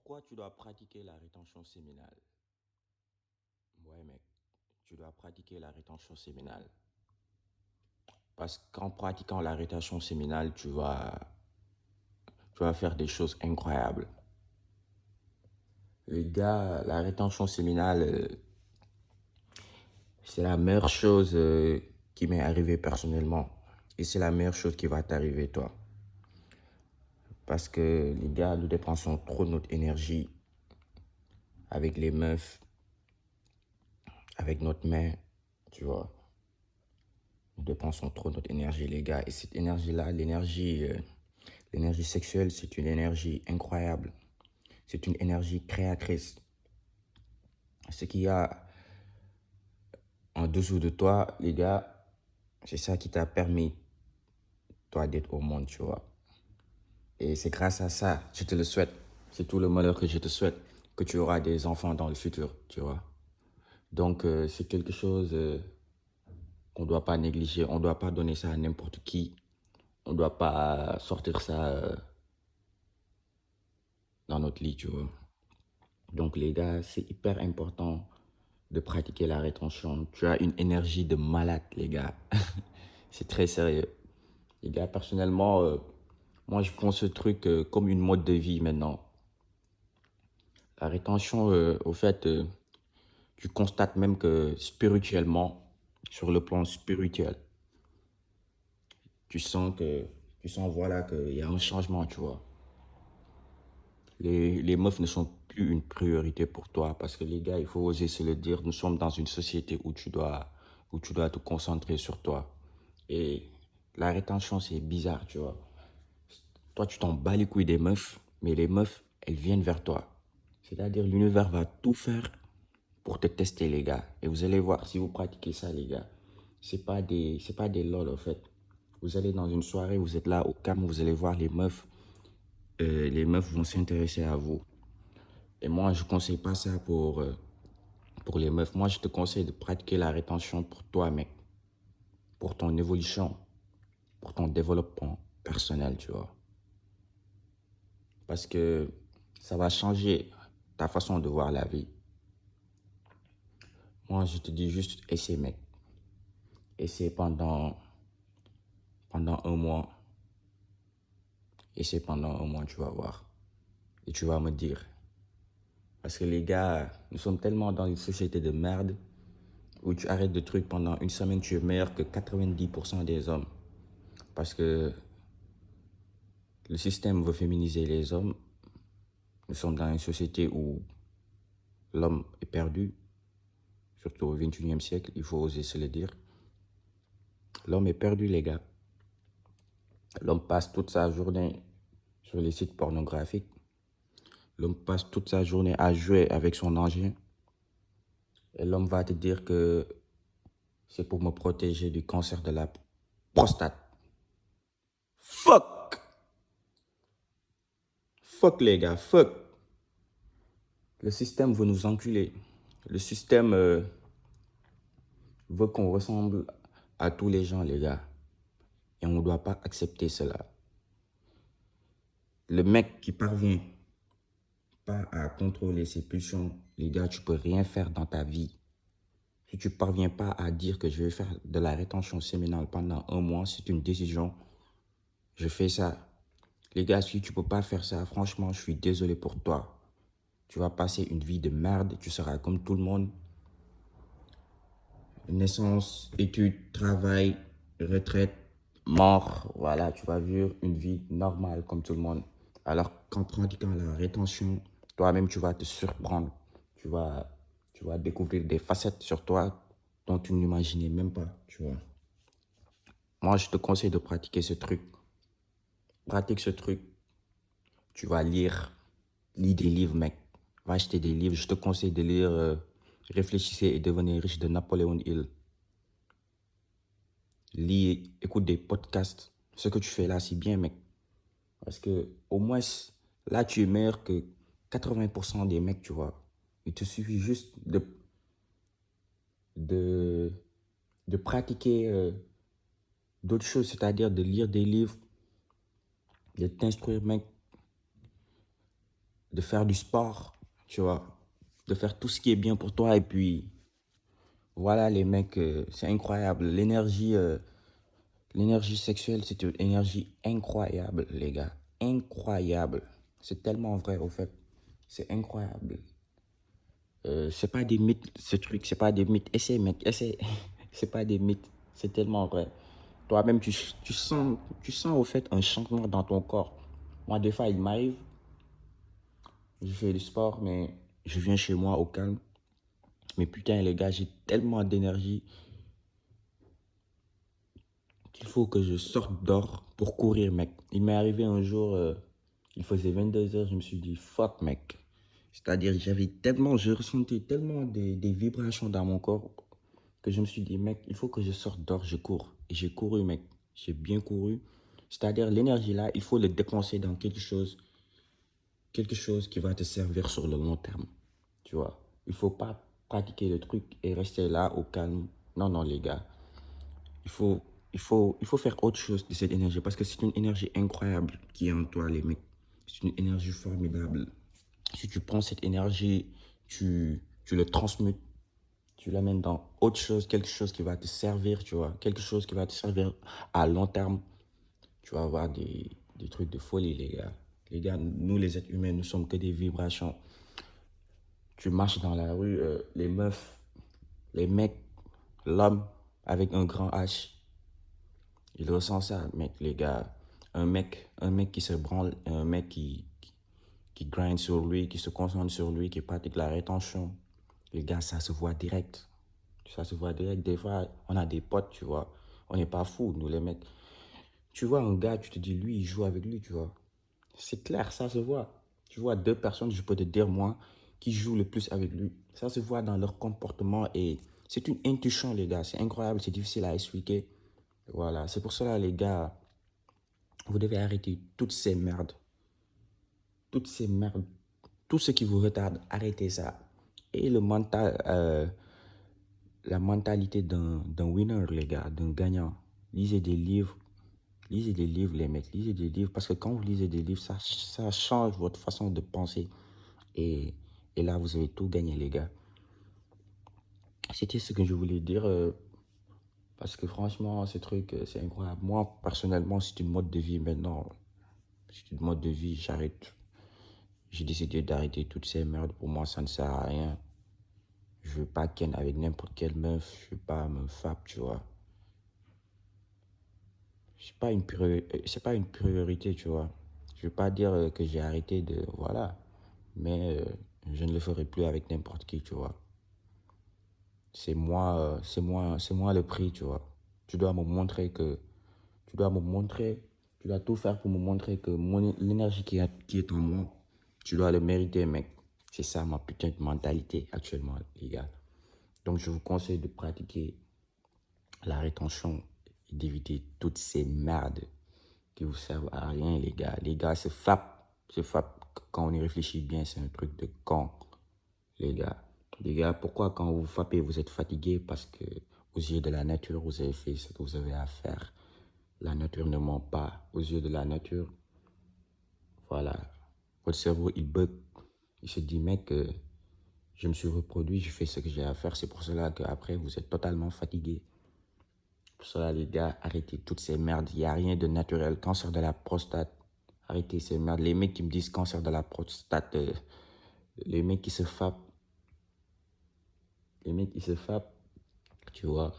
Pourquoi tu dois pratiquer la rétention séminale? Ouais, mec, tu dois pratiquer la rétention séminale. Parce qu'en pratiquant la rétention séminale, tu vas faire des choses incroyables. Les gars, la rétention séminale, c'est la meilleure chose qui m'est arrivée personnellement. Et c'est la meilleure chose qui va t'arriver, toi. Parce que les gars, nous dépensons trop notre énergie avec les meufs, avec notre main, tu vois. Nous dépensons trop notre énergie, les gars. Et cette énergie-là, l'énergie sexuelle, c'est une énergie incroyable. C'est une énergie créatrice. Ce qu'il y a en dessous de toi, les gars, c'est ça qui t'a permis, toi, d'être au monde, tu vois. Et c'est grâce à ça, je te le souhaite. C'est tout le malheur que je te souhaite, que tu auras des enfants dans le futur, tu vois. Donc, c'est quelque chose qu'on ne doit pas négliger. On ne doit pas donner ça à n'importe qui. On ne doit pas sortir ça dans notre lit, tu vois. Donc, les gars, c'est hyper important de pratiquer la rétention. Tu as une énergie de malade, les gars. C'est très sérieux. Les gars, personnellement, moi, je prends ce truc comme une mode de vie maintenant. La rétention, au fait, tu constates même que spirituellement, sur le plan spirituel, tu sens que, tu sens, voilà, qu'il y a un changement, tu vois. Les meufs ne sont plus une priorité pour toi parce que les gars, il faut oser se le dire, nous sommes dans une société où tu dois te concentrer sur toi. Et la rétention, c'est bizarre, tu vois. Toi, tu t'en bats les couilles des meufs, mais les meufs, elles viennent vers toi. C'est-à-dire, l'univers va tout faire pour te tester, les gars. Et vous allez voir, si vous pratiquez ça, les gars, c'est pas des lol, en fait. Vous allez dans une soirée, vous êtes là au calme, vous allez voir les meufs vont s'intéresser à vous. Et moi, je ne conseille pas ça pour les meufs. Moi, je te conseille de pratiquer la rétention pour toi, mec. Pour ton évolution, pour ton développement personnel, tu vois. Parce que ça va changer ta façon de voir la vie. Moi, je te dis juste, essaie, mec. Essaie pendant un mois. Essaie pendant un mois, tu vas voir. Et tu vas me dire. Parce que les gars, nous sommes tellement dans une société de merde où tu arrêtes de trucs pendant une semaine, tu es meilleur que 90% des hommes. Parce que le système veut féminiser les hommes. Nous sommes dans une société où l'homme est perdu, surtout au XXIe siècle, il faut oser se le dire. L'homme est perdu, les gars. L'homme passe toute sa journée sur les sites pornographiques. L'homme passe toute sa journée à jouer avec son engin. Et l'homme va te dire que c'est pour me protéger du cancer de la prostate. Fuck! Fuck, les gars, fuck! Le système veut nous enculer. Le système veut qu'on ressemble à tous les gens, les gars. Et on ne doit pas accepter cela. Le mec qui parvient pas à contrôler ses pulsions, les gars, tu peux rien faire dans ta vie. Si tu parviens pas à dire que je vais faire de la rétention séminale pendant un mois, c'est une décision. Je fais ça. Les gars, si tu peux pas faire ça, franchement, je suis désolé pour toi. Tu vas passer une vie de merde, tu seras comme tout le monde. Naissance, études, travail, retraite, mort. Voilà, tu vas vivre une vie normale comme tout le monde. Alors qu'en pratiquant la rétention, toi-même, tu vas te surprendre. Tu vas, tu vas découvrir des facettes sur toi dont tu n'imaginais même pas, tu vois. Moi, je te conseille de pratiquer ce truc. Pratique ce truc. Tu vas lire. Lis des livres, mec. Va acheter des livres. Je te conseille de lire Réfléchissez et devenez riche de Napoléon Hill. Lis, écoute des podcasts. Ce que tu fais là, c'est bien, mec. Parce que au moins, là, tu es meilleur que 80% des mecs, tu vois. Il te suffit juste de, de pratiquer d'autres choses, c'est-à-dire de lire des livres, de t'instruire, mec. de faire du sport, tu vois, de faire tout ce qui est bien pour toi. Et puis, voilà, les mecs, c'est incroyable. L'énergie sexuelle, c'est une énergie incroyable, les gars. Incroyable. C'est tellement vrai, au fait. C'est incroyable. C'est pas des mythes, ce truc, c'est pas des mythes. Essaye, mec, essaye. C'est pas des mythes. C'est tellement vrai. Toi-même, tu sens au fait un changement dans ton corps. Moi, des fois, il m'arrive, je fais du sport, mais je viens chez moi au calme. Mais putain, les gars, j'ai tellement d'énergie qu'il faut que je sorte dehors pour courir, mec. Il m'est arrivé un jour, il faisait 22 heures, je me suis dit, fuck, mec. C'est-à-dire, je ressentais tellement des vibrations dans mon corps que je me suis dit, mec, il faut que je sorte dehors, je cours. Et j'ai couru, mec. J'ai bien couru. C'est-à-dire, l'énergie là, il faut le dépenser dans quelque chose qui va te servir sur le long terme. Tu vois, il faut pas pratiquer le truc et rester là au calme. Non, non, les gars. Il faut, il faut faire autre chose de cette énergie parce que c'est une énergie incroyable qui est en toi, les mecs. C'est une énergie formidable. Si tu prends cette énergie, tu le transmutes, tu l'amènes dans autre chose, quelque chose qui va te servir, tu vois, quelque chose qui va te servir à long terme. Tu vas avoir des trucs de folie, les gars. Les gars, nous, les êtres humains, nous sommes que des vibrations. Tu marches dans la rue, les meufs, les mecs, l'homme avec un grand H, il ressent ça, mec, les gars. Un mec qui se branle, un mec qui grind sur lui, qui se concentre sur lui, qui pratique la rétention. Les gars, ça se voit direct. Ça se voit direct. Des fois, on a des potes, tu vois. On n'est pas fous, nous, les mecs. Tu vois un gars, tu te dis, lui, il joue avec lui, tu vois. C'est clair, ça se voit. Tu vois deux personnes, je peux te dire, moi, qui jouent le plus avec lui. Ça se voit dans leur comportement et c'est une intuition, les gars. C'est incroyable, c'est difficile à expliquer. Voilà, c'est pour cela, les gars, vous devez arrêter toutes ces merdes. Toutes ces merdes. Tout ce qui vous retarde, arrêtez ça. Et la mentalité d'un winner, les gars, d'un gagnant. Lisez des livres. Lisez des livres, les mecs. Lisez des livres. Parce que quand vous lisez des livres, ça change votre façon de penser. Et, et là, vous avez tout gagné, les gars. C'était ce que je voulais dire. Parce que franchement, ce truc, c'est incroyable. Moi, personnellement, c'est une mode de vie maintenant. C'est une mode de vie. J'arrête. J'ai décidé d'arrêter toutes ces merdes. Pour moi, ça ne sert à rien. Je veux pas ken avec n'importe quelle meuf. Je veux pas me fap, tu vois. C'est pas une priorité, tu vois. Je veux pas dire que j'ai arrêté de... Voilà. Mais je ne le ferai plus avec n'importe qui, tu vois. C'est moi le prix, tu vois. Tu dois me montrer que... Tu dois me montrer... Tu dois tout faire pour me montrer que l'énergie qui est en moi, tu dois le mériter, mec. C'est ça ma putain de mentalité actuellement, les gars. Donc, je vous conseille de pratiquer la rétention et d'éviter toutes ces merdes qui vous servent à rien, les gars. Les gars, ce FAP, quand on y réfléchit bien, c'est un truc de con, les gars. Les gars, pourquoi quand vous FAPez, vous êtes fatigué? Parce que aux yeux de la nature, vous avez fait ce que vous avez à faire. La nature ne ment pas. Aux yeux de la nature, voilà. Votre cerveau, il bug. Il se dit, mec, je me suis reproduit, je fais ce que j'ai à faire. C'est pour cela qu'après, vous êtes totalement fatigué. Pour cela, les gars, arrêtez toutes ces merdes. Il n'y a rien de naturel. Cancer de la prostate. Arrêtez ces merdes. Les mecs qui me disent cancer de la prostate, les mecs qui se fapent, tu vois,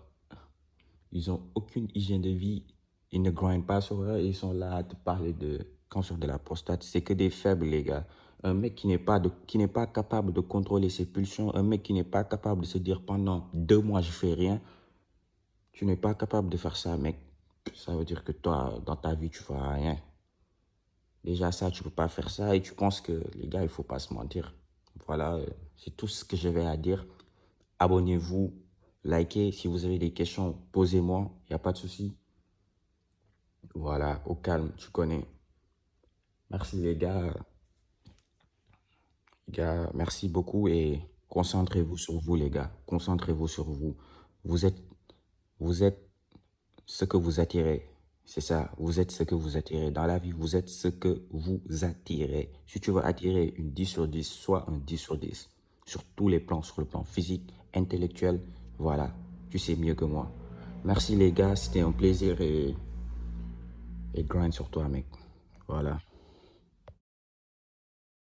ils ont aucune hygiène de vie. Ils ne grindent pas sur eux. Ils sont là à te parler de cancer de la prostate. C'est que des faibles, les gars. Un mec qui n'est pas capable de contrôler ses pulsions, un mec qui n'est pas capable de se dire pendant 2 mois, je fais rien. Tu n'es pas capable de faire ça, mec. Ça veut dire que toi, dans ta vie, tu feras rien. Déjà, ça, tu peux pas faire ça et tu penses que, les gars, il faut pas se mentir. Voilà, c'est tout ce que j'avais à dire. Abonnez-vous, likez. Si vous avez des questions, posez-moi. Il n'y a pas de souci. Voilà, au calme, tu connais. Merci, les gars. Les gars, merci beaucoup et concentrez-vous sur vous, les gars. Concentrez-vous sur vous. Vous êtes, vous êtes ce que vous attirez. C'est ça, vous êtes ce que vous attirez. Dans la vie, vous êtes ce que vous attirez. Si tu veux attirer une 10 sur 10, sois un 10 sur 10. Sur tous les plans, sur le plan physique, intellectuel, voilà, tu sais mieux que moi. Merci les gars, c'était un plaisir et grind sur toi mec. Voilà.